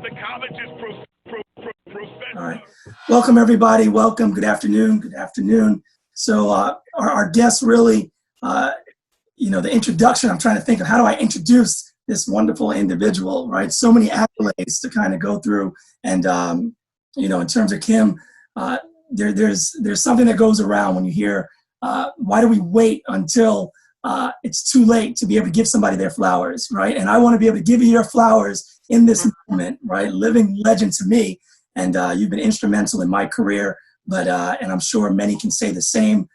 the college's All right. Welcome, everybody. Welcome. Good afternoon. Good afternoon. So our guest really, the introduction, I'm trying to think of how do I introduce this wonderful individual, right? So many accolades to kind of go through. And, in terms of Kim, there's something that goes around when you hear, why do we wait until it's too late to be able to give somebody their flowers, right? And I want to be able to give you your flowers in this moment, right? Living legend to me. And you've been instrumental in my career, and I'm sure many can say the same.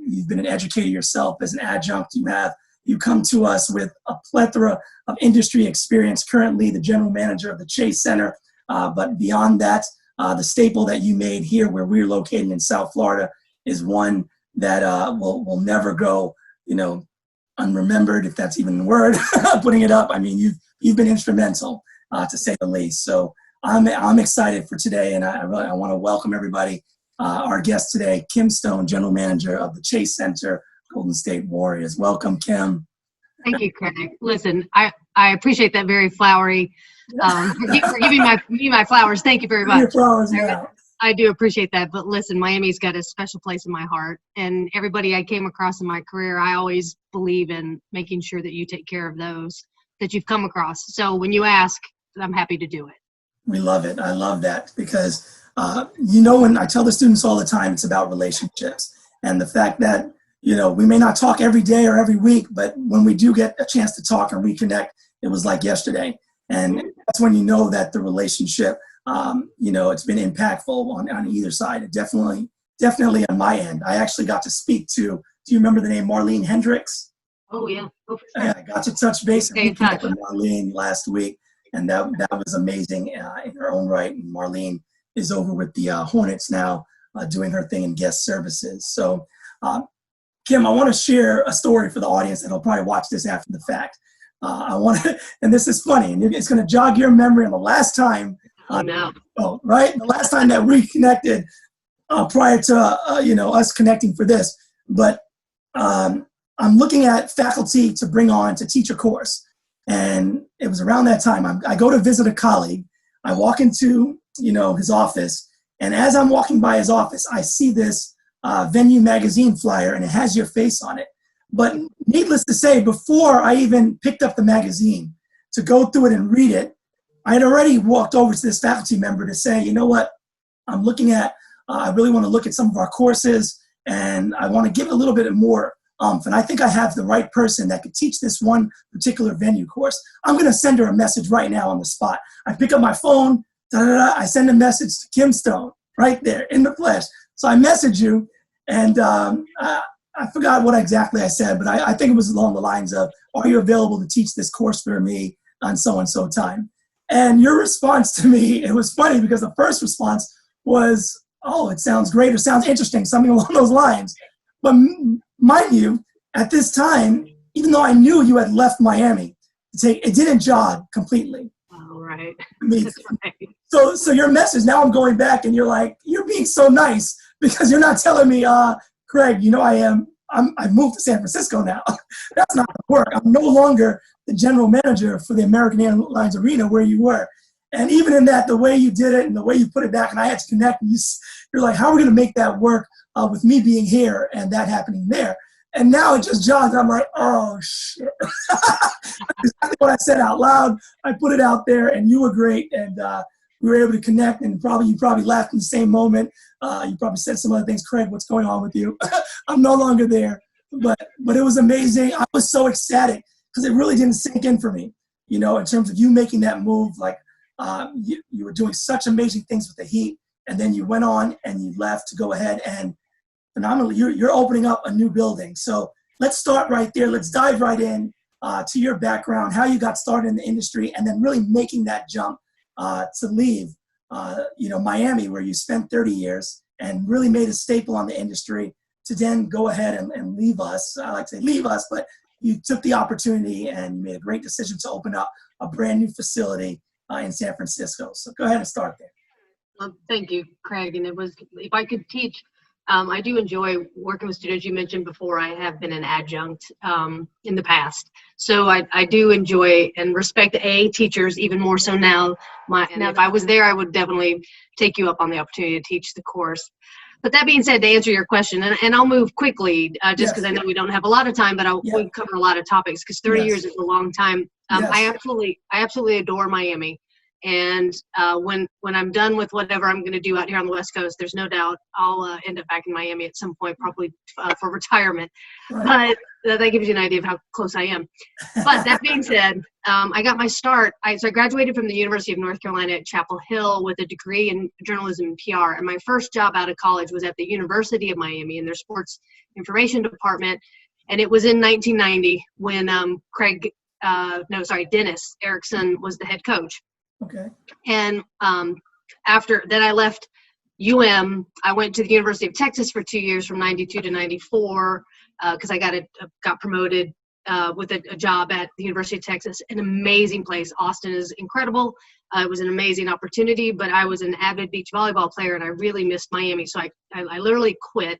You've been an educator yourself as an adjunct. You come to us with a plethora of industry experience, currently the general manager of the Chase Center. But beyond that, the staple that you made here where we're located in South Florida is one that will never go, unremembered, if that's even the word, putting it up. I mean, you've been instrumental, to say the least. So I'm excited for today, and I want to welcome everybody. Our guest today, Kim Stone, General Manager of the Chase Center, Golden State Warriors. Welcome, Kim. Thank you, Craig. Listen, I appreciate that very flowery. For giving me my flowers. Thank you very much. Your flowers now. I do appreciate that. But listen, Miami's got a special place in my heart, and everybody I came across in my career, I always believe in making sure that you take care of those that you've come across. So when you ask, I'm happy to do it. We love it. I love that because, when I tell the students all the time, it's about relationships and the fact that, we may not talk every day or every week, but when we do get a chance to talk and reconnect, it was like yesterday. And that's when you know that the relationship, it's been impactful on either side. Definitely on my end. I actually got to speak to, do you remember the name Marlene Hendricks? Oh, yeah. Oh, for sure. Yeah, I got to touch base with Marlene last week. And that was amazing in her own right. And Marlene is over with the Hornets now, doing her thing in guest services. So, Kim, I want to share a story for the audience that'll probably watch this after the fact. And this is funny, and it's going to jog your memory on the last time. Right? The last time that we connected prior to, us connecting for this. But I'm looking at faculty to bring on to teach a course. And it was around that time. I go to visit a colleague. I walk into, his office. And as I'm walking by his office, I see this Venue magazine flyer, and it has your face on it. But needless to say, before I even picked up the magazine to go through it and read it, I had already walked over to this faculty member to say, you know what, I'm looking at, I really want to look at some of our courses, and I want to give it a little bit more. And I think I have the right person that could teach this one particular venue course. I'm going to send her a message right now on the spot. I pick up my phone, I send a message to Kim Stone right there in the flesh. So I message you, and I forgot what exactly I said, but I think it was along the lines of, are you available to teach this course for me on so-and-so time? And your response to me, it was funny because the first response was, oh, it sounds great or sounds interesting, something along those lines. But mind you, at this time, even though I knew you had left Miami, it didn't jog completely. Oh, right. That's right. So your message, now I'm going back and you're like, you're being so nice because you're not telling me, Craig, I've moved to San Francisco now. That's not going to work. I'm no longer the general manager for the American Airlines arena where you were. And even in that, the way you did it and the way you put it back, and I had to connect, and you're like, how are we going to make that work with me being here and that happening there? And now it just jogs. I'm like, oh, shit. Exactly what I said out loud. I put it out there, and you were great. And we were able to connect, and you probably laughed in the same moment. You probably said some other things. Craig, what's going on with you? I'm no longer there. But it was amazing. I was so ecstatic because it really didn't sink in for me, in terms of you making that move. Like you were doing such amazing things with the Heat, and then you went on and you left to go ahead and phenomenally, you're opening up a new building. So let's start right there. Let's dive right in to your background, how you got started in the industry, and then really making that jump to leave, Miami, where you spent 30 years and really made a staple on the industry, to then go ahead and leave us. I like to say leave us, but you took the opportunity and you made a great decision to open up a brand new facility in San Francisco. So go ahead and start there. Well, thank you, Craig. And it was, if I could teach I do enjoy working with students. You mentioned before I have been an adjunct in the past. So I do enjoy and respect teachers even more so now. Now, if I was there, I would definitely take you up on the opportunity to teach the course. But that being said, to answer your question, and I'll move quickly just because I know we don't have a lot of time, but we'll cover a lot of topics because 30 years is a long time. I absolutely adore Miami. And when I'm done with whatever I'm going to do out here on the West Coast, there's no doubt I'll end up back in Miami at some point, probably for retirement. Right. But that gives you an idea of how close I am. But that being said, I got my start. So I graduated from the University of North Carolina at Chapel Hill with a degree in journalism and PR. And my first job out of college was at the University of Miami in their sports information department. And it was in 1990 when Dennis Erickson was the head coach. Okay. And after that, I left I went to the University of Texas for 2 years from 92 to 94 because I got promoted with a job at the University of Texas, an amazing place. Austin is incredible. It was an amazing opportunity, but I was an avid beach volleyball player and I really missed Miami. So I literally quit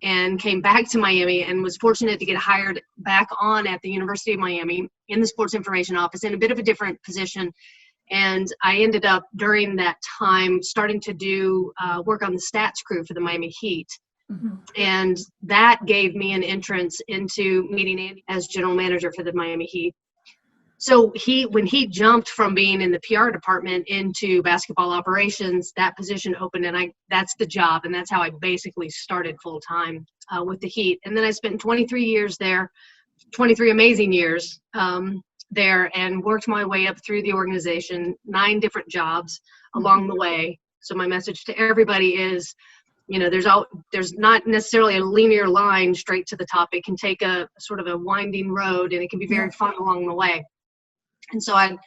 and came back to Miami and was fortunate to get hired back on at the University of Miami in the sports information office in a bit of a different position. And I ended up during that time starting to do work on the stats crew for the Miami Heat. Mm-hmm. And that gave me an entrance into meeting Andy as general manager for the Miami Heat. So when he jumped from being in the PR department into basketball operations, that position opened and that's the job. And that's how I basically started full time with the Heat. And then I spent 23 years there, 23 amazing years there, and worked my way up through the organization, 9 different jobs along the way. So my message to everybody is, there's not necessarily a linear line straight to the top. It can take a sort of a winding road and it can be very fun along the way. And so I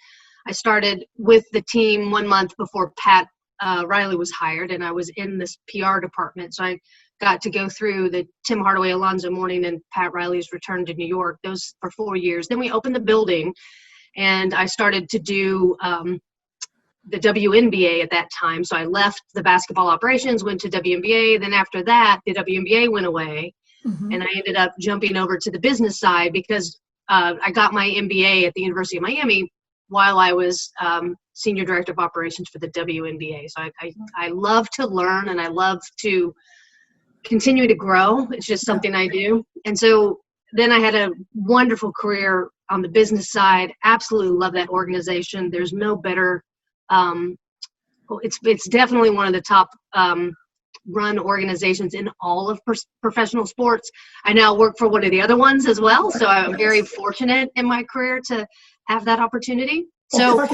started with the team 1 month before Pat Riley was hired, and I was in this PR department. So I got to go through the Tim Hardaway, Alonzo Mourning, and Pat Riley's return to New York, those for 4 years. Then we opened the building, and I started to do the WNBA at that time. So I left the basketball operations, went to WNBA. Then after that, the WNBA went away, and I ended up jumping over to the business side because I got my MBA at the University of Miami while I was senior director of operations for the WNBA. So I love to learn and I love to continue to grow. It's just something I do. And so then I had a wonderful career on the business side. Absolutely love that organization. There's no better. It's definitely one of the top run organizations in all of professional sports. I now work for one of the other ones as well. So I'm very fortunate in my career to have that opportunity. So if I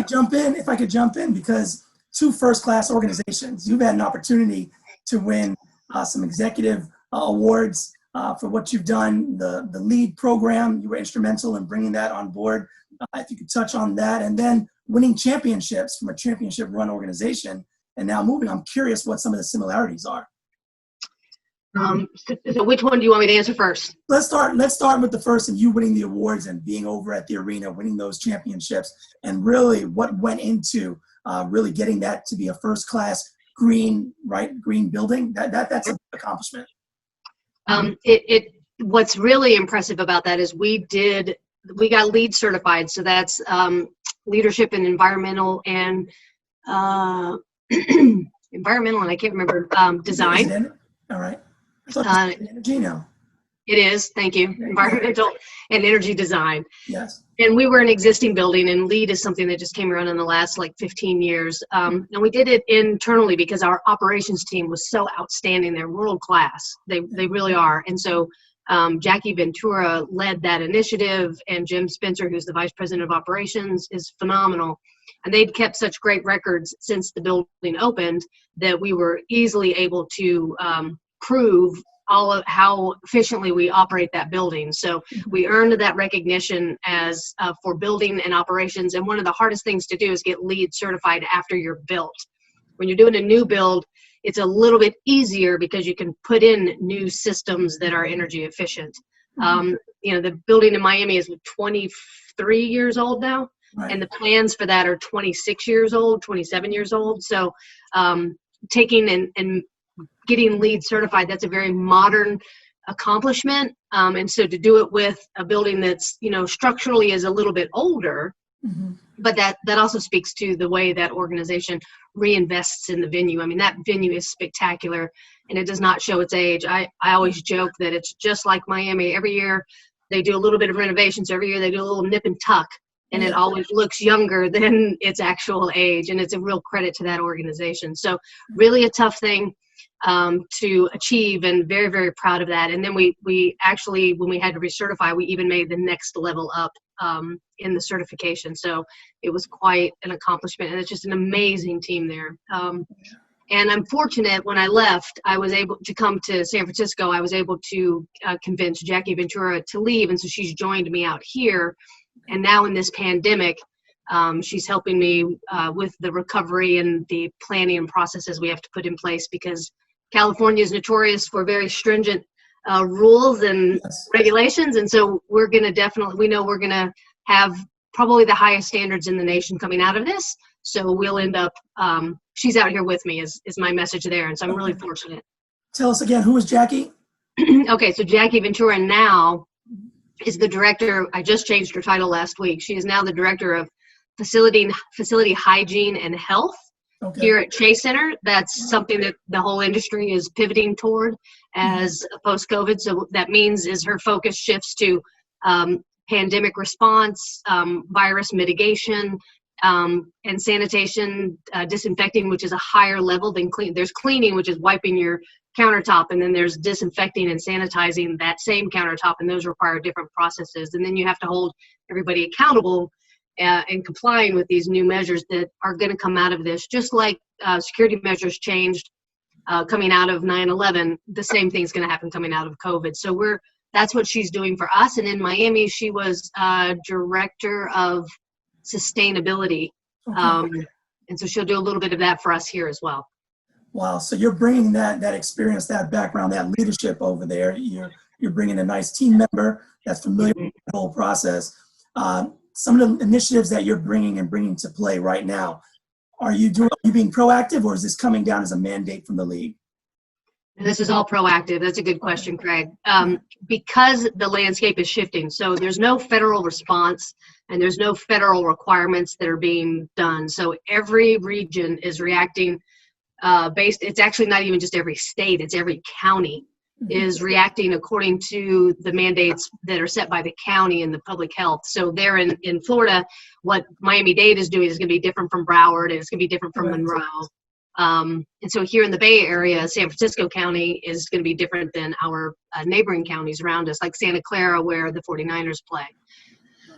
could jump in, because 2 first-class organizations, you've had an opportunity to win some executive awards for what you've done. The lead program, you were instrumental in bringing that on board. If you could touch on that, and then winning championships from a championship-run organization, and now moving. I'm curious what some of the similarities are. So which one do you want me to answer first? Let's start with the first, and you winning the awards and being over at the arena, winning those championships, and really what went into really getting that to be a first-class green building. That's an accomplishment. What's really impressive about that is we got LEED certified. So that's leadership in environmental and I can't remember design. All right. I thought it was energy now. It is. Thank you. Environmental and energy design. Yes. And we were an existing building, and LEED is something that just came around in the last 15 years. And we did it internally because our operations team was so outstanding. They're world class. They really are. And so Jackie Ventura led that initiative, and Jim Spencer, who's the vice president of operations, is phenomenal. And they'd kept such great records since the building opened that we were easily able to prove all of how efficiently we operate that building. So we earned that recognition as for building and operations. And one of the hardest things to do is get LEED certified after you're built. When you're doing a new build, it's a little bit easier because you can put in new systems that are energy efficient. The building in Miami is 23 years old now. Right. And the plans for that are 26 years old, 27 years old. So taking and getting LEED certified, that's a very modern accomplishment. And so to do it with a building that's, structurally is a little bit older, but that also speaks to the way that organization reinvests in the venue. I mean, that venue is spectacular, and it does not show its age. I always joke that it's just like Miami. Every year they do a little bit of renovations. Every year they do a little nip and tuck, and it always looks younger than its actual age, and it's a real credit to that organization. So really a tough thing to achieve, and very, very proud of that. And then we actually, when we had to recertify, we even made the next level up in the certification. So it was quite an accomplishment, and it's just an amazing team there. And I'm fortunate, when I left, I was able to come to San Francisco. I was able to convince Jackie Ventura to leave, and so she's joined me out here. And now in this pandemic, she's helping me with the recovery and the planning and processes we have to put in place, because California is notorious for very stringent rules and regulations. And so we're going to we know we're going to have probably the highest standards in the nation coming out of this. So we'll end up, she's out here with me is my message there. And so I'm really fortunate. Tell us again, who is Jackie? Okay, so Jackie Ventura now is the director. I just changed her title last week. She is now the director of facility hygiene and health here at Chase Center. That's something that the whole industry is pivoting toward as post-COVID. So that means is her focus shifts to pandemic response, virus mitigation, and sanitation, disinfecting, which is a higher level than clean. There's cleaning, which is wiping your countertop, and then there's disinfecting and sanitizing that same countertop, and those require different processes. And then you have to hold everybody accountable and complying with these new measures that are going to come out of this. Just like security measures changed coming out of 9/11, the same thing's going to happen coming out of COVID. So that's what she's doing for us. And in Miami, she was director of sustainability. And so she'll do a little bit of that for us here as well. Wow. So you're bringing that experience, that background, that leadership over there. You're bringing a nice team member that's familiar with the whole process. Some of the initiatives that you're bringing to play right now, are you being proactive, or is this coming down as a mandate from the league? This is all proactive. That's a good question, Craig. Because the landscape is shifting, so there's no federal response and there's no federal requirements that are being done. So every region is reacting it's actually not even just every state, it's every county is reacting according to the mandates that are set by the county and the public health. So there in Florida, what Miami-Dade is doing is going to be different from Broward, and it's going to be different from Monroe. And so here in the Bay Area, San Francisco County is going to be different than our neighboring counties around us, like Santa Clara, where the 49ers play.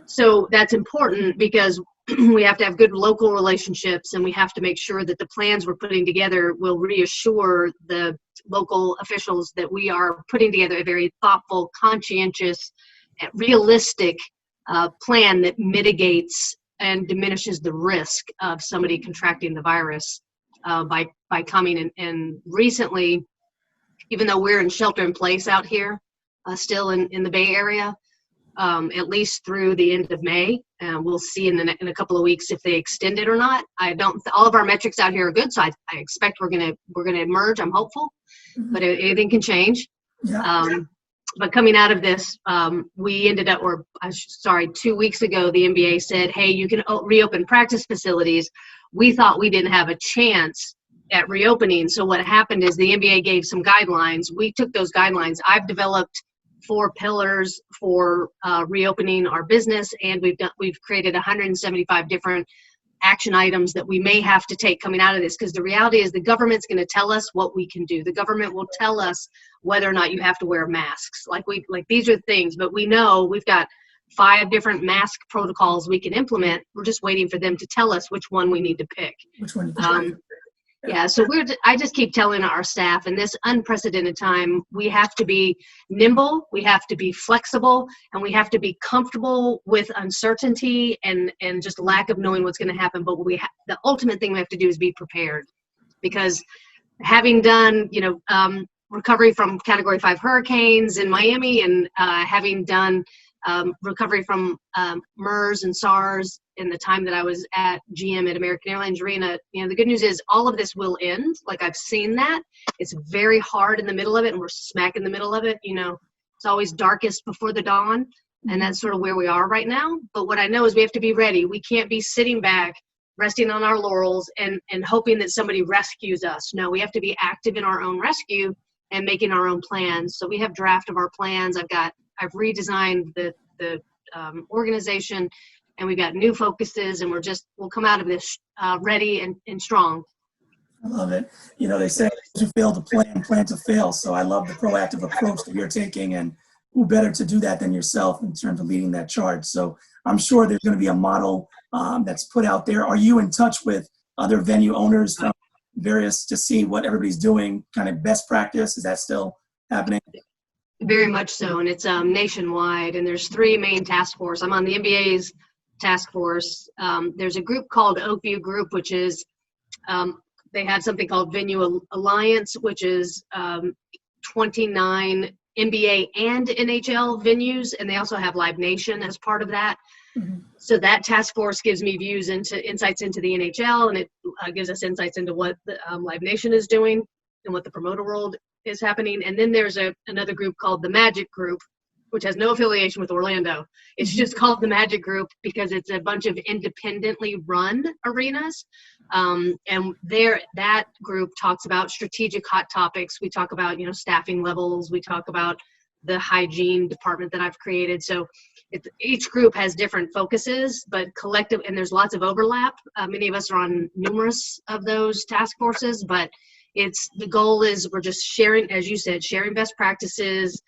So that's important because we have to have good local relationships, and we have to make sure that the plans we're putting together will reassure the local officials that we are putting together a very thoughtful, conscientious, realistic plan that mitigates and diminishes the risk of somebody contracting the virus by coming. And recently, even though we're in shelter in place out here, still in the Bay Area, at least through the end of May. We'll see in a couple of weeks if they extend it or not. All of our metrics out here are good, so I expect we're gonna emerge. I'm hopeful, but anything can change. Yeah. But coming out of this, we ended up, 2 weeks ago, the NBA said, hey, you can reopen practice facilities. We thought we didn't have a chance at reopening. So what happened is the NBA gave some guidelines. We took those guidelines. I've developed 4 pillars for reopening our business, and we've created 175 different action items that we may have to take coming out of this, because the reality is the government's going to tell us what we can do. The government will tell us whether or not you have to wear masks. Like these are things, but we know we've got 5 different mask protocols we can implement. We're just waiting for them to tell us which one we need to pick. Which one? Yeah, so I just keep telling our staff, in this unprecedented time, we have to be nimble, we have to be flexible, and we have to be comfortable with uncertainty and just lack of knowing what's going to happen. But the ultimate thing we have to do is be prepared, because having done, recovery from Category 5 hurricanes in Miami, and having done recovery from MERS and SARS in the time that I was at GM at American Airlines Arena. The good news is all of this will end. Like, I've seen that. It's very hard in the middle of it, and we're smack in the middle of it. It's always darkest before the dawn, and that's sort of where we are right now. But what I know is we have to be ready. We can't be sitting back, resting on our laurels and hoping that somebody rescues us. No, we have to be active in our own rescue and making our own plans. So we have draft of our plans. I've redesigned the organization, and we've got new focuses, and we'll come out of this ready and strong. I love it. They say to fail to plan to fail. So I love the proactive approach that you're taking, and who better to do that than yourself in terms of leading that charge. So I'm sure there's going to be a model that's put out there. Are you in touch with other venue owners from various to see what everybody's doing, kind of best practice? Is that still happening? Very much so, and it's nationwide, and there's 3 main task force. I'm on the NBA's task force. There's a group called Oakview Group, which is they have something called Venue Alliance, which is 29 NBA and NHL venues, and they also have Live Nation as part of that. Mm-hmm. So that task force gives me insights into the NHL, and it gives us insights into what the Live Nation is doing and what the promoter world is happening. And then there's another group called the Magic Group, which has no affiliation with Orlando. It's just called the Magic Group because it's a bunch of independently run arenas. And that group talks about strategic hot topics. We talk about, staffing levels. We talk about the hygiene department that I've created. So each group has different focuses, but collective, and there's lots of overlap. Many of us are on numerous of those task forces, but the goal is we're just sharing, as you said, sharing best practices,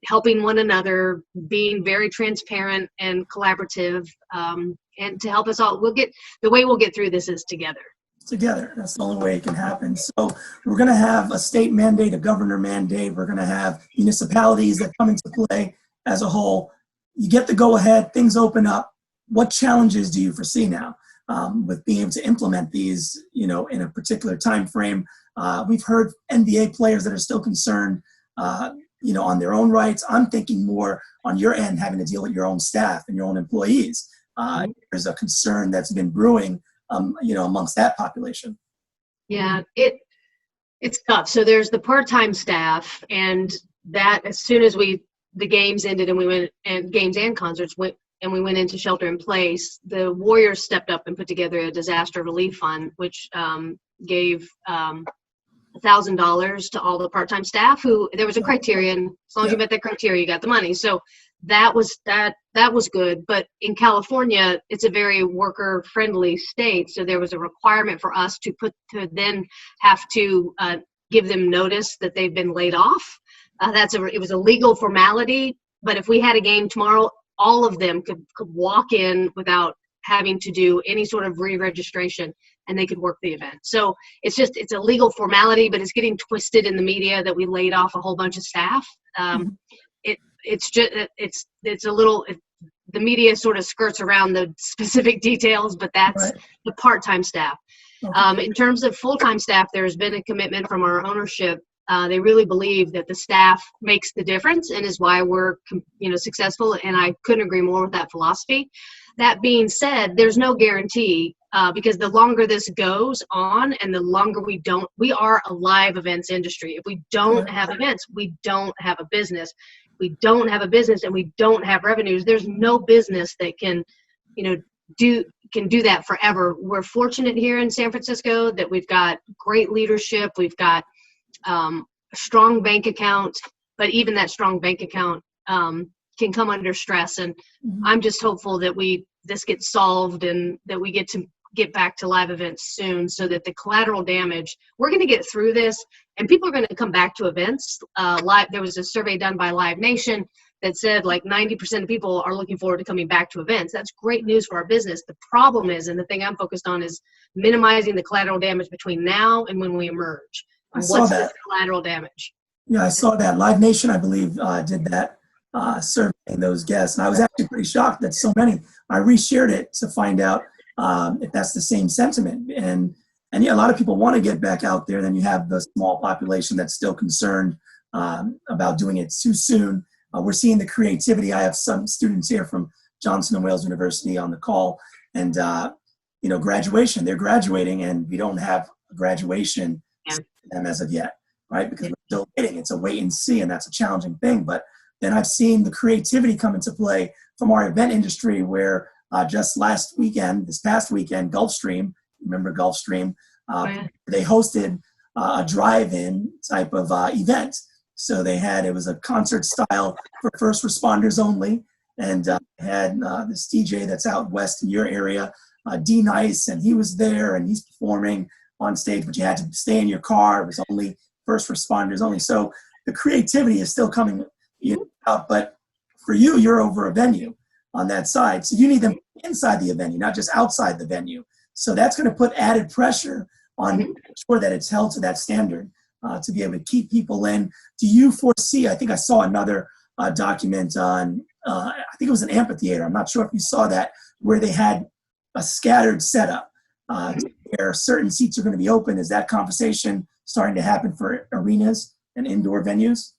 helping one another, being very transparent and collaborative, and to help us all. The way we'll get through this is together. Together. That's the only way it can happen. So we're going to have a state mandate, a governor mandate. We're going to have municipalities that come into play as a whole. You get the go ahead, things open up. What challenges do you foresee now with being able to implement these, in a particular time frame? We've heard NBA players that are still concerned, on their own rights. I'm thinking more on your end, having to deal with your own staff and your own employees. There's a concern that's been brewing, amongst that population. Yeah, it's tough. So there's the part-time staff, and that as soon as the games ended and we went, and games and concerts went, and we went into shelter in place, the Warriors stepped up and put together a disaster relief fund, which gave $1,000 to all the part-time staff there was a criterion. As long as you met that criteria, you got the money. So that was good. But in California, it's a very worker friendly state. So there was a requirement for us to then have to give them notice that they've been laid off. It was a legal formality, but if we had a game tomorrow, all of them could walk in without having to do any sort of re-registration, and they could work the event. So it's a legal formality, but it's getting twisted in the media that we laid off a whole bunch of staff. The media sort of skirts around the specific details, but that's right. The part-time staff. Okay. In terms of full-time staff, there's been a commitment from our ownership. They really believe that the staff makes the difference and is why we're, successful. And I couldn't agree more with that philosophy. That being said, there's no guarantee because the longer this goes on and the longer we are a live events industry. If we don't have events, we don't have a business. We don't have a business and we don't have revenues. There's no business that can, do that forever. We're fortunate here in San Francisco that we've got great leadership. We've got a strong bank account, but even that strong bank account can come under stress. And I'm just hopeful that this gets solved and that we get back to live events soon so that the collateral damage, we're going to get through this and people are going to come back to events. There was a survey done by Live Nation that said like 90% of people are looking forward to coming back to events. That's great news for our business. The problem is, and the thing I'm focused on is minimizing the collateral damage between now and when we emerge. I saw that. The collateral damage? Yeah, I saw that. Live Nation, I believe, did that surveying those guests. And I was actually pretty shocked that so many. I reshared it to find out if that's the same sentiment. And yeah, a lot of people want to get back out there. Then you have the small population that's still concerned about doing it too soon. we're seeing the creativity. I have some students here from Johnson and Wales University on the call, and graduation. They're graduating, and we don't have a graduation for them as of yet, right? Because we're still waiting. It's a wait and see, and that's a challenging thing. But then I've seen the creativity come into play from our event industry, where just this past weekend, Gulfstream, remember Gulfstream? They hosted a drive-in type of event. So it was a concert style for first responders only, and had this DJ that's out west in your area, D Nice, and he was there and he's performing on stage, but you had to stay in your car. It was only first responders only. So the creativity is still coming out, but for you, you're over a venue on that side. So you need them inside the venue, not just outside the venue. So that's going to put added pressure on making sure that it's held to that standard to be able to keep people in. Do you foresee, I think I saw another document on, I think it was an amphitheater. I'm not sure if you saw that, where they had a scattered setup where certain seats are going to be open. Is that conversation starting to happen for arenas and indoor venues?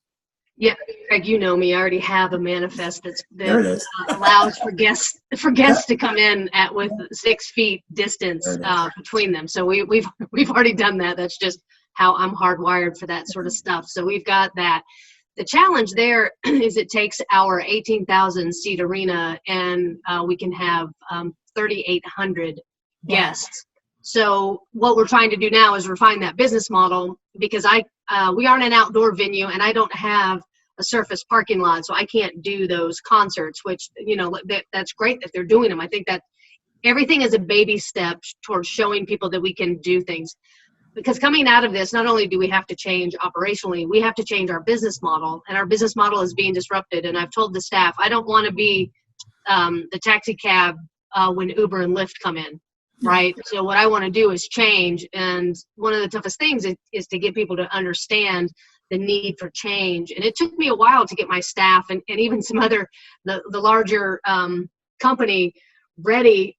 Yeah, Craig, you know me. I already have a manifest that allows for guests to come in with 6 feet distance between them. So we've already done that. That's just how I'm hardwired for that sort of stuff. So we've got that. The challenge there is it takes our 18,000 seat arena, and we can have 3,800 guests. So what we're trying to do now is refine that business model, because we aren't an outdoor venue, and I don't have a surface parking lot, so I can't do those concerts, which, that's great that they're doing them. I think that everything is a baby step towards showing people that we can do things. Because coming out of this, not only do we have to change operationally, we have to change our business model, and our business model is being disrupted. And I've told the staff, I don't want to be the taxi cab when Uber and Lyft come in, right? So what I want to do is change. And one of the toughest things is to get people to understand the need for change. And it took me a while to get my staff and even some other, the larger company ready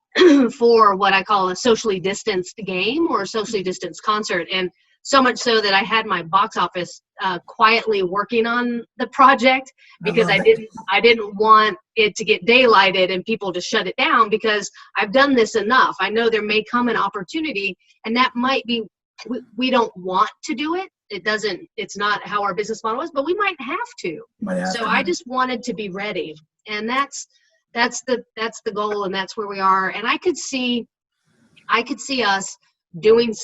for what I call a socially distanced game or a socially distanced concert. And so much so that I had my box office quietly working on the project, because I didn't want it to get daylighted and people to shut it down, because I've done this enough. I know there may come an opportunity, and that might be, we don't want to do it. It's not how our business model is, but we might have to. I just wanted to be ready. And that's the goal, and that's where we are. And I could see us doing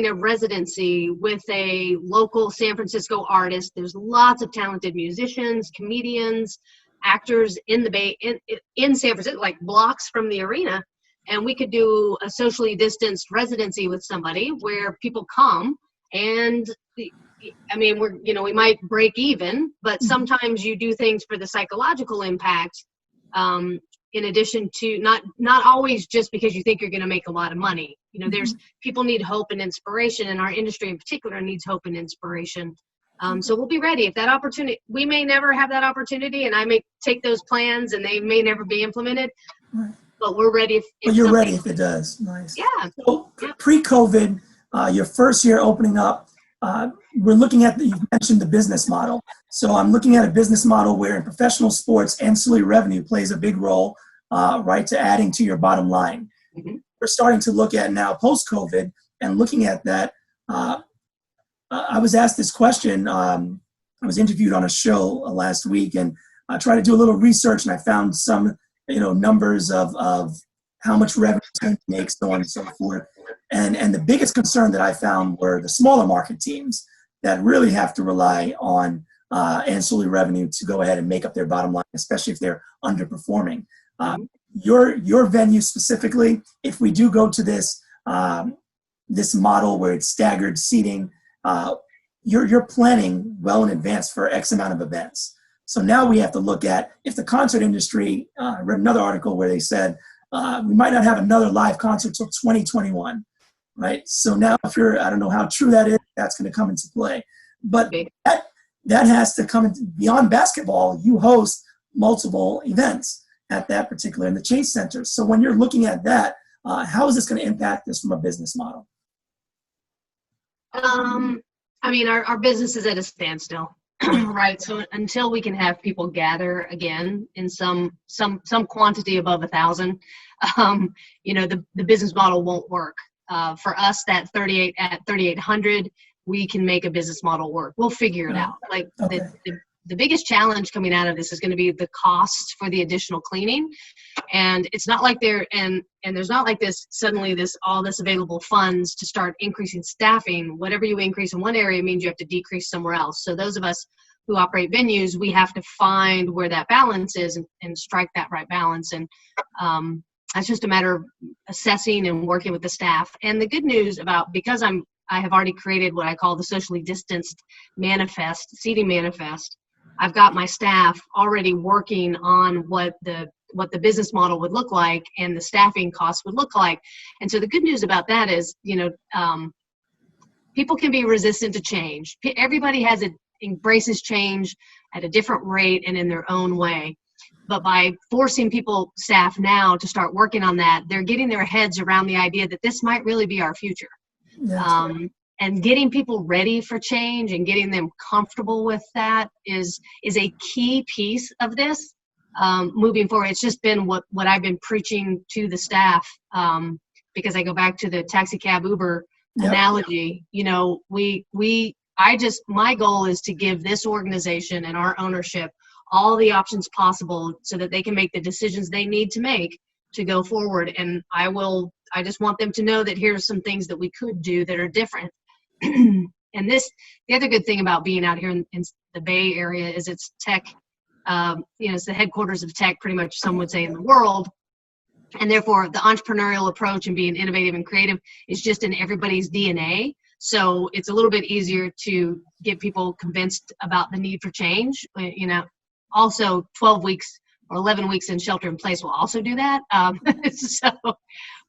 a residency with a local San Francisco artist. There's lots of talented musicians, comedians, actors in the Bay, in San Francisco, like blocks from the arena. And we could do a socially distanced residency with somebody where people come, and we might break even, but sometimes you do things for the psychological impact. In addition to not always just because you think you're going to make a lot of money. There's people need hope and inspiration, and our industry in particular needs hope and inspiration. So we'll be ready if that opportunity. We may never have that opportunity, and I may take those plans, and they may never be implemented. Right. But we're ready if you're ready if it does. Nice. Yeah. So pre-COVID, your first year opening up, we're looking at you mentioned the business model. So I'm looking at a business model where in professional sports, ancillary revenue plays a big role, right, to adding to your bottom line. We're starting to look at now post-COVID and looking at that. I was asked this question. I was interviewed on a show last week, and I tried to do a little research, and I found some numbers of how much revenue teams make, so on and so forth. And the biggest concern that I found were the smaller market teams that really have to rely on ancillary revenue to go ahead and make up their bottom line, especially if they're underperforming. Your venue specifically, if we do go to this this model where it's staggered seating, you're planning well in advance for X amount of events. So now we have to look at if the concert industry. I read another article where they said we might not have another live concert till 2021. Right. So now I don't know how true that is, that's going to come into play. But that has to come into, beyond basketball, you host multiple events at that particular, in the Chase Center. So when you're looking at that, how is this going to impact this from a business model? Our business is at a standstill. right? So until we can have people gather again in some quantity above 1,000, the business model won't work. For us, that 3,800, we can make a business model work. We'll figure it out. Like Okay. the biggest challenge coming out of this is going to be the cost for the additional cleaning. And it's not like and there's not like all this available funds to start increasing staffing. Whatever you increase in one area means you have to decrease somewhere else. So those of us who operate venues, we have to find where that balance is and strike that right balance. And that's just a matter of assessing and working with the staff. And the good news because I have already created what I call the socially distanced seating manifest. I've got my staff already working on what the business model would look like and the staffing costs would look like. And so the good news about that is, people can be resistant to change. Everybody embraces change at a different rate and in their own way. But by forcing staff now to start working on that, they're getting their heads around the idea that this might really be our future. And getting people ready for change and getting them comfortable with that is a key piece of this moving forward. It's just been what I've been preaching to the staff, because I go back to the taxi cab Uber analogy. My goal is to give this organization and our ownership all the options possible so that they can make the decisions they need to make to go forward. And I just want them to know that here's some things that we could do that are different. And the other good thing about being out here in the Bay Area is it's tech, it's the headquarters of tech, pretty much some would say, in the world. And therefore the entrepreneurial approach and being innovative and creative is just in everybody's DNA. So it's a little bit easier to get people convinced about the need for change. Also 12 weeks or 11 weeks in shelter in place will also do that. So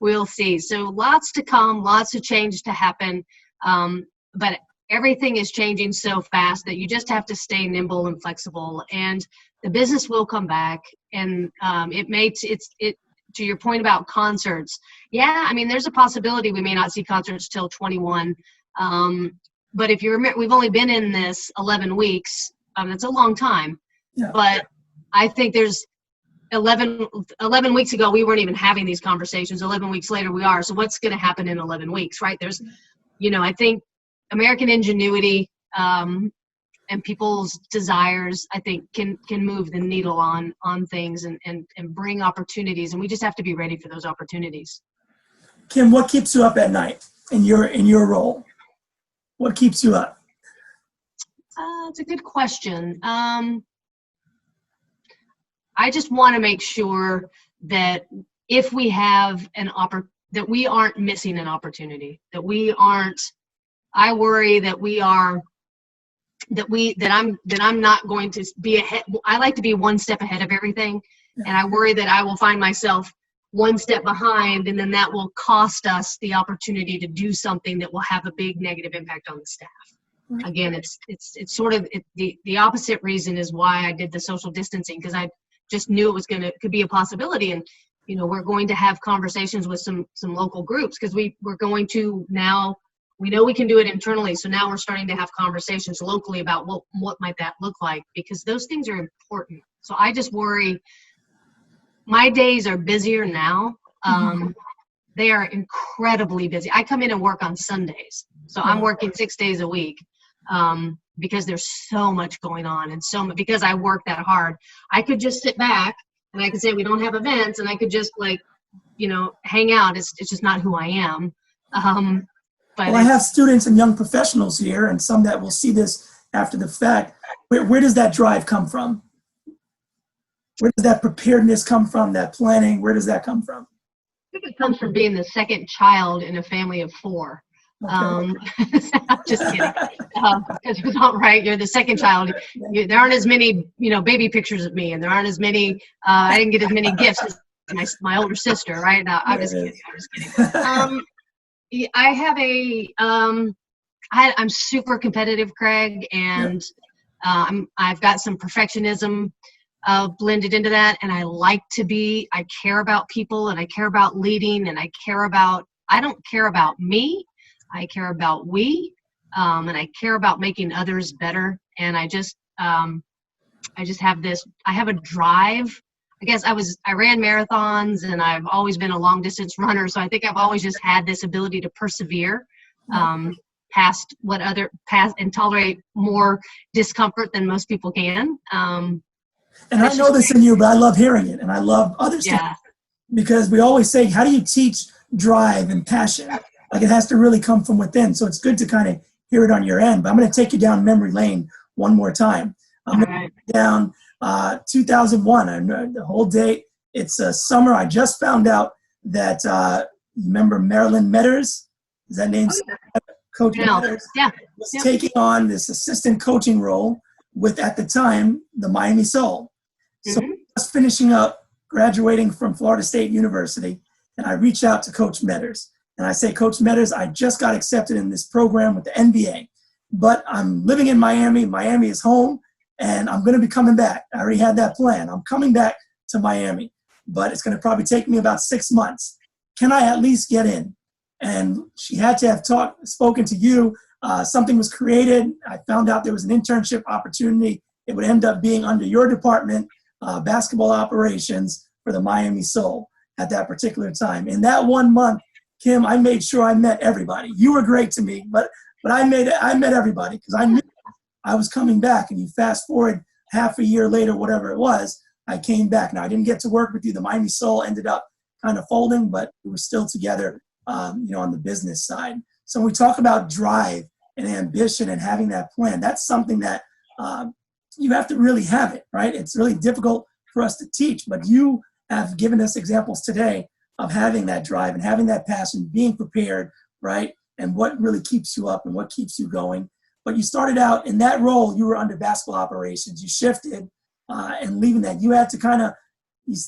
we'll see. So lots to come, lots of change to happen. But everything is changing so fast that you just have to stay nimble and flexible, and the business will come back. And to your point about concerts. Yeah, I mean, there's a possibility we may not see concerts till 21. But if you remember, we've only been in this 11 weeks. That's a long time. Yeah. But I think there's 11 weeks ago, we weren't even having these conversations. 11 weeks later, we are. So what's going to happen in 11 weeks, right? There's, I think American ingenuity and people's desires, I think, can move the needle on things and bring opportunities. And we just have to be ready for those opportunities. Kim, what keeps you up at night in your role? What keeps you up? It's a good question. I just want to make sure that if we have that we aren't missing an opportunity, I worry that I'm not going to be ahead. I like to be one step ahead of everything. And I worry that I will find myself one step behind, and then that will cost us the opportunity to do something that will have a big negative impact on the staff. Again, it's sort of the opposite reason is why I did the social distancing, because I just knew it could be a possibility. And, we're going to have conversations with some local groups, because we're going to now, we know we can do it internally. So now we're starting to have conversations locally about what might that look like, because those things are important. So I just worry, my days are busier now. They are incredibly busy. I come in and work on Sundays. So I'm working 6 days a week. Because there's so much going on, and because I work that hard. I could just sit back and I could say we don't have events, and I could just hang out. It's just not who I am. But I have students and young professionals here, and some that will see this after the fact. Where does that drive come from? Where does that preparedness come from, that planning? Where does that come from? I think it comes from being the second child in a family of 4. Okay. I'm just kidding. Because it's not right. You're the second child. There aren't as many, baby pictures of me, and there aren't as many. I didn't get as many gifts as my older sister. Right? I'm just kidding. I have I'm super competitive, Craig, and I've got some perfectionism blended into that, and I care about people, and I care about leading, and I don't care about me. I care about we. and I care about making others better. And I just have this, I have a drive. I guess I ran marathons, and I've always been a long distance runner. So I think I've always just had this ability to persevere, past and tolerate more discomfort than most people can. And I know this in you, but I love hearing it, and I love others. Yeah. Because we always say, how do you teach drive and passion? Like, it has to really come from within. So it's good to kind of hear it on your end. But I'm going to take you down memory lane one more time. I'm going to take you down 2001. I know the whole date. It's summer. I just found out that you remember Marilyn Metters? Is that name? Coach Metters was taking on this assistant coaching role with, at the time, the Miami Soul. So just finishing up, graduating from Florida State University, and I reach out to Coach Metters. And I say, Coach Metters, I just got accepted in this program with the NBA, but I'm living in Miami. Miami is home, and I'm going to be coming back. I already had that plan. I'm coming back to Miami, but it's going to probably take me about 6 months. Can I at least get in? And she had to have spoken to you. Something was created. I found out there was an internship opportunity. It would end up being under your department, basketball operations for the Miami Soul at that particular time. In that 1 month, Kim, I made sure I met everybody. You were great to me, but I met everybody because I knew I was coming back. And you fast forward half a year later, whatever it was, I came back. Now, I didn't get to work with you. The Miami Soul ended up kind of folding, but we were still together, on the business side. So when we talk about drive and ambition and having that plan, that's something that you have to really have it, right? It's really difficult for us to teach, but you have given us examples today of having that drive and having that passion, being prepared, right? And what really keeps you up and what keeps you going. But you started out in that role, you were under basketball operations. You shifted and leaving that. You had to kind of,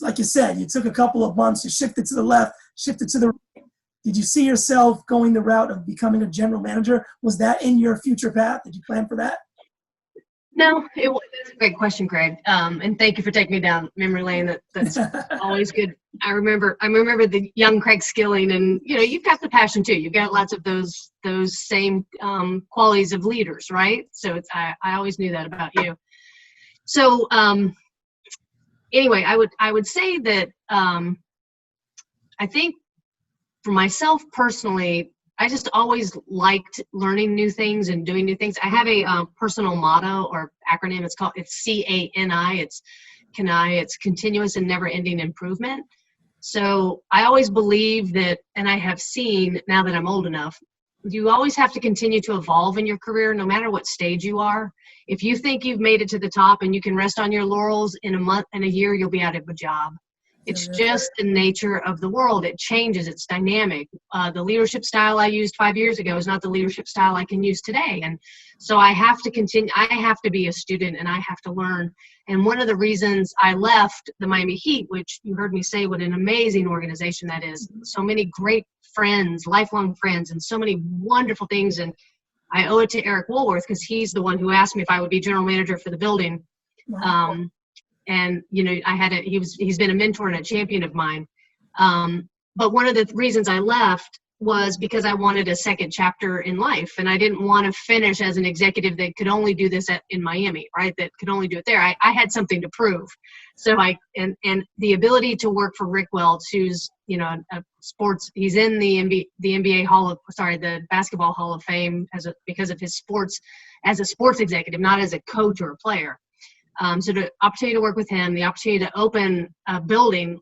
like you said, you took a couple of months, you shifted to the left, shifted to the right. Did you see yourself going the route of becoming a general manager? Was that in your future path? Did you plan for that? No, that's a great question, Craig. And thank you for taking me down memory lane. That's always good. I remember the young Craig Skilling, and you've got the passion too. You've got lots of those same qualities of leaders, right? So I always knew that about you. So anyway, I would say that I think for myself personally, I just always liked learning new things and doing new things. I have a personal motto or acronym. It's CANI. It's CANI. It's continuous and never-ending improvement. So I always believe that, and I have seen now that I'm old enough, you always have to continue to evolve in your career, no matter what stage you are. If you think you've made it to the top and you can rest on your laurels, in a month and a year, you'll be out of a job. It's just the nature of the world. It changes. It's dynamic. The leadership style I used 5 years ago is not the leadership style I can use today. And so I have to continue. I have to be a student, and I have to learn. And one of the reasons I left the Miami Heat, which you heard me say what an amazing organization that is, so many great friends, lifelong friends, and so many wonderful things. And I owe it to Eric Woolworth, because he's the one who asked me if I would be general manager for the building. Wow. And he's been a mentor and a champion of mine. But one of the reasons I left was because I wanted a second chapter in life, and I didn't want to finish as an executive that could only do this in Miami, right? That could only do it there. I had something to prove. So and the ability to work for Rick Welch, who's a sports. He's in the Basketball Hall of Fame because of his sports as a sports executive, not as a coach or a player. So the opportunity to work with him, the opportunity to open a building,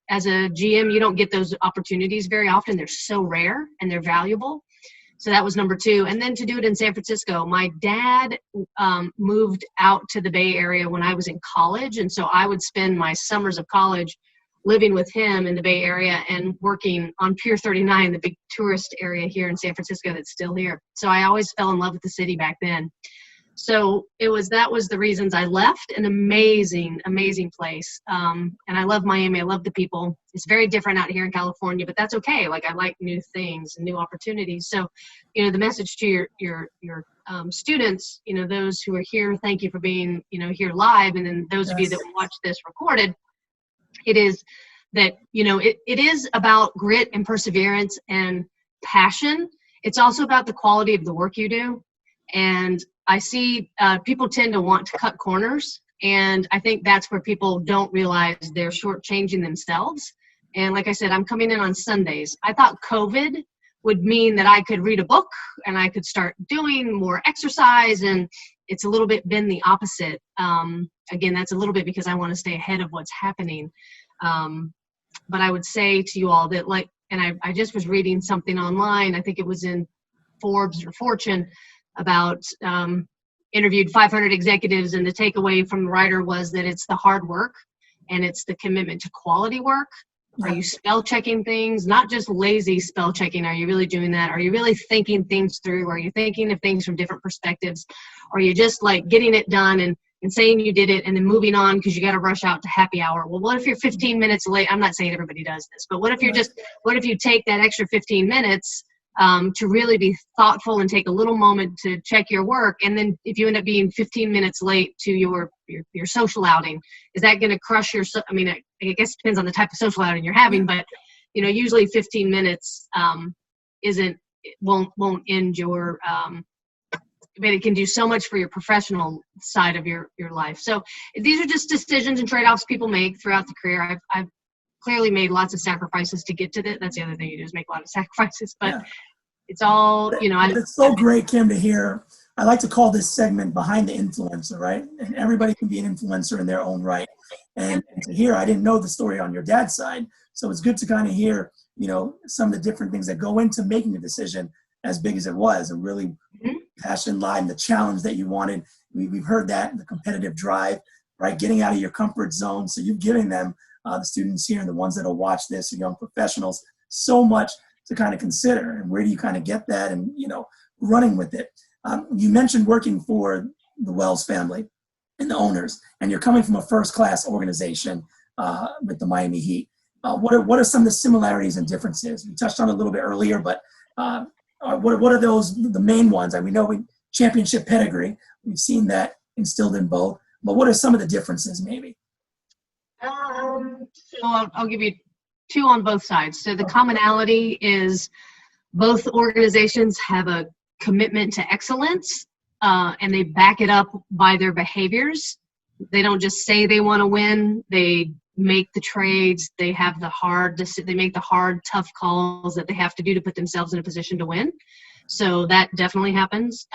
as a GM, you don't get those opportunities very often. They're so rare and they're valuable. So that was number two. And then to do it in San Francisco. My dad moved out to the Bay Area when I was in college. And so I would spend my summers of college living with him in the Bay Area and working on Pier 39, the big tourist area here in San Francisco that's still here. So I always fell in love with the city back then. So that was the reasons I left. An amazing, amazing place. And I love Miami. I love the people. It's very different out here in California, but that's okay. I like new things and new opportunities. So, the message to your students, those who are here, thank you for being, here live. And then those of you that watch this recorded, it is that, it is about grit and perseverance and passion. it's also about the quality of the work you do. And I see people tend to want to cut corners. And I think that's where people don't realize they're shortchanging themselves. And like I said, I'm coming in on Sundays. I thought COVID would mean that I could read a book and I could start doing more exercise. And it's a little bit been the opposite. Again, that's a little bit because I want to stay ahead of what's happening. But I would say to you all that, like, and I just was reading something online, I think it was in Forbes or Fortune, about interviewed 500 executives, and the takeaway from the writer was that it's the hard work and it's the commitment to quality work. Are you spell checking things? Not just lazy spell checking. Are you really doing that? Are you really thinking things through? Are you thinking of things from different perspectives? Or are you just like getting it done and saying you did it and then moving on because you got to rush out to happy hour? Well, what if you're 15 minutes late? I'm not saying everybody does this, but what if you take that extra 15 minutes to really be thoughtful and take a little moment to check your work, and then if you end up being 15 minutes late to your social outing, is that going to crush your? I mean, I guess it depends on the type of social outing you're having, but usually 15 minutes won't end your. But it can do so much for your professional side of your life. So these are just decisions and trade-offs people make throughout the career. I've clearly made lots of sacrifices to get to that. That's the other thing you do, is make a lot of sacrifices, but it's all, It's so great, Kim, to hear. I like to call this segment Behind the Influencer, right? And everybody can be an influencer in their own right. And to hear, I didn't know the story on your dad's side. So it's good to kind of hear, some of the different things that go into making a decision as big as it was, and really passion lied in the challenge that you wanted. We've heard that, the competitive drive, right? Getting out of your comfort zone. So you've given them, the students here and the ones that will watch this, young professionals, so much to kind of consider. And where do you kind of get that and, running with it? You mentioned working for the Wells family and the owners, and you're coming from a first-class organization with the Miami Heat. What are some of the similarities and differences? We touched on it a little bit earlier, but what are the main ones? We know championship pedigree. We've seen that instilled in both. But what are some of the differences, maybe? So I'll give you two on both sides. So the commonality is both organizations have a commitment to excellence, and they back it up by their behaviors. They don't just say they want to win. They make the trades. They have they make the hard, tough calls that they have to do to put themselves in a position to win. So that definitely happens.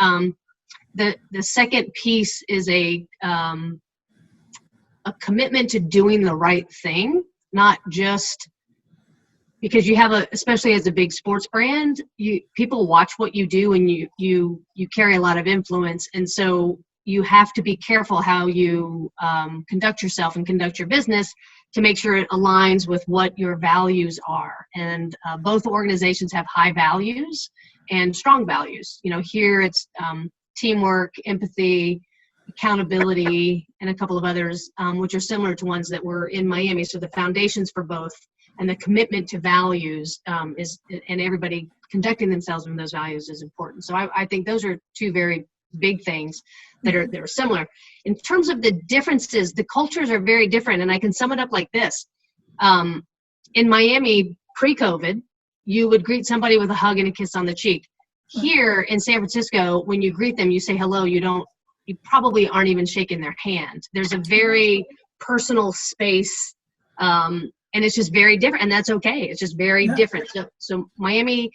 The second piece is a commitment to doing the right thing, not just because you have especially as a big sports brand, people watch what you do, and you carry a lot of influence. And so you have to be careful how you conduct yourself and conduct your business to make sure it aligns with what your values are. And both organizations have high values and strong values. Here it's teamwork, empathy, accountability, and a couple of others, which are similar to ones that were in Miami. So the foundations for both and the commitment to values and everybody conducting themselves in those values is important. So I think those are two very big things that are similar. In terms of the differences, the cultures are very different, and I can sum it up like this. In Miami, pre-COVID, you would greet somebody with a hug and a kiss on the cheek. Here in San Francisco, when you greet them, you say hello. You probably aren't even shaking their hand. There's a very personal space, and it's just very different, and that's okay. It's just very different. So Miami,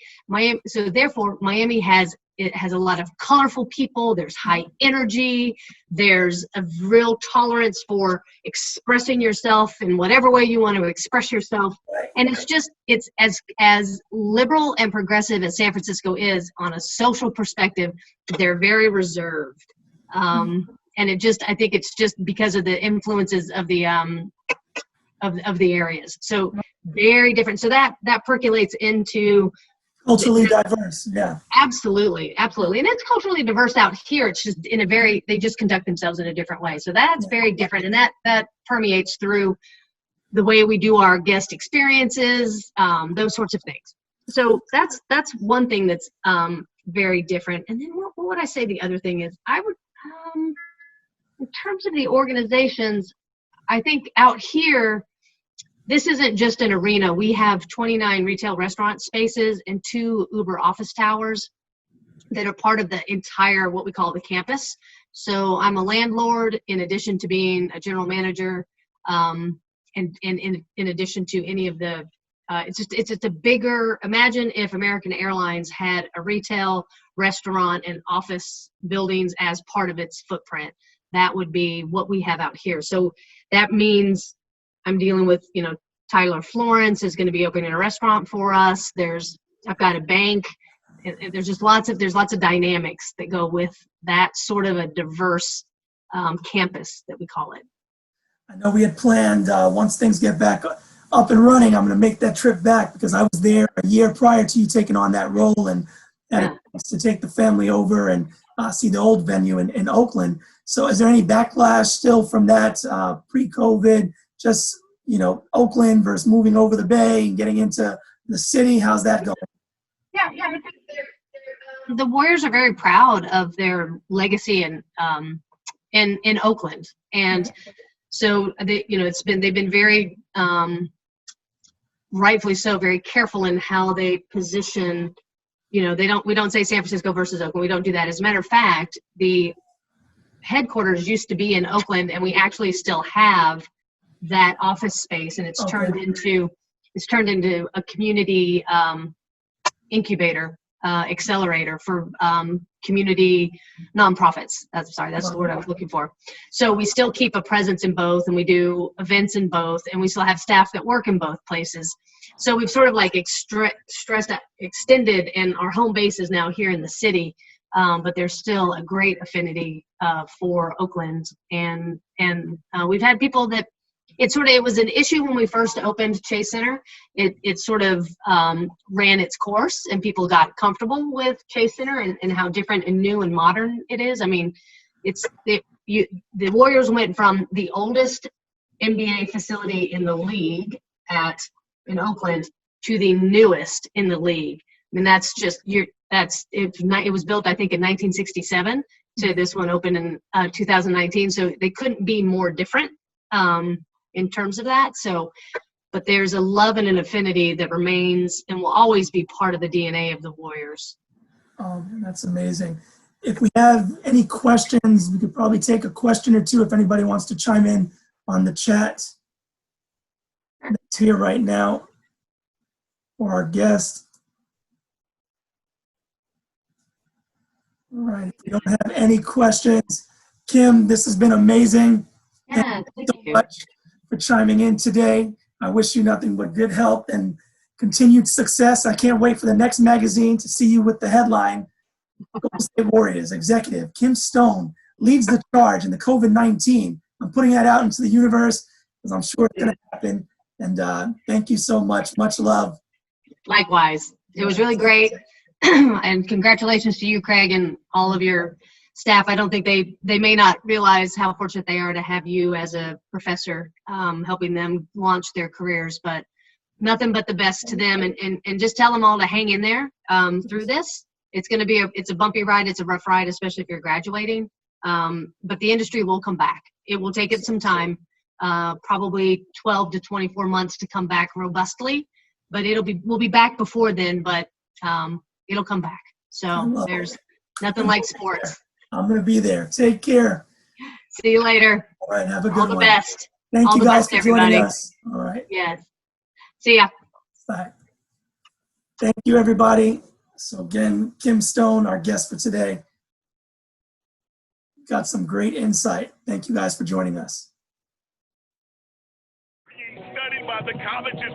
so therefore Miami has a lot of colorful people. There's high energy. There's a real tolerance for expressing yourself in whatever way you want to express yourself. And it's as liberal and progressive as San Francisco is on a social perspective. They're very reserved. And I think it's just because of the influences of the areas. So very different. So that percolates into culturally diverse. Yeah, absolutely. And it's culturally diverse out here. It's just they just conduct themselves in a different way. So that's very different, and that permeates through the way we do our guest experiences, those sorts of things. So that's one thing that's very different. And then what would I say the other thing is? I would, in terms of the organizations, I think out here this isn't just an arena. We have 29 retail restaurant spaces and 2 Uber office towers that are part of the entire, what we call the campus. So I'm a landlord in addition to being a general manager, and in addition to any of the, it's just a bigger, imagine if American Airlines had a retail, restaurant, and office buildings as part of its footprint. That would be what we have out here. So that means I'm dealing with, Tyler Florence is going to be opening a restaurant for us. I've got a bank. There's just lots of dynamics that go with that sort of a diverse campus that we call it. I know we had planned, once things get back up and running, I'm going to make that trip back because I was there a year prior to you taking on that role and had a chance to take the family over and see the old venue in Oakland. So is there any backlash still from that pre-COVID, just, Oakland versus moving over the Bay and getting into the city? How's that going? Yeah. I think the Warriors are very proud of their legacy in Oakland. And so they've been very, rightfully so, very careful in how they position. We don't say San Francisco versus Oakland. We don't do that. As a matter of fact, the headquarters used to be in Oakland, and we actually still have that office space, and it's turned into a community incubator, accelerator for community nonprofits. That's the word I was looking for. So we still keep a presence in both, and we do events in both, and we still have staff that work in both places. So we've sort of like extended, and our home base is now here in the city, but there's still a great affinity for Oakland, and we've had people that it was an issue when we first opened Chase Center. It sort of ran its course, and people got comfortable with Chase Center and how different and new and modern it is. I mean, the Warriors went from the oldest NBA facility in the league in Oakland to the newest in the league. I mean, it was built, I think, in 1967 to this one opened in 2019. So they couldn't be more different in terms of that. So, but there's a love and an affinity that remains and will always be part of the DNA of the Warriors. That's amazing. If we have any questions, we could probably take a question or two if anybody wants to chime in on the chat. That's here right now for our guest. All right, if you don't have any questions, Kim, this has been amazing. Yeah, Thank you so much for chiming in today. I wish you nothing but good health and continued success. I can't wait for the next magazine to see you with the headline, Golden State Warriors executive Kim Stone leads the charge in the COVID-19. I'm putting that out into the universe because I'm sure it's going to happen. And thank you so much. Much love. Likewise. It was really great. And congratulations to you, Craig, and all of your staff. I don't think they may not realize how fortunate they are to have you as a professor helping them launch their careers, but nothing but the best to them, and just tell them all to hang in there through this. It's going to be it's a bumpy ride. It's a rough ride, especially if you're graduating. But the industry will come back. It will take it some time, probably 12 to 24 months to come back robustly, but we'll be back before then, but it'll come back. So there's nothing like sports. I'm going to be there. Take care. See you later. All right. Have a good one. All the best. Thank All you the guys best, for joining everybody. us. All right. Yes. See ya. Bye. Thank you, everybody. So again, Kim Stone, our guest for today. Got some great insight. Thank you guys for joining us. Studied by the college's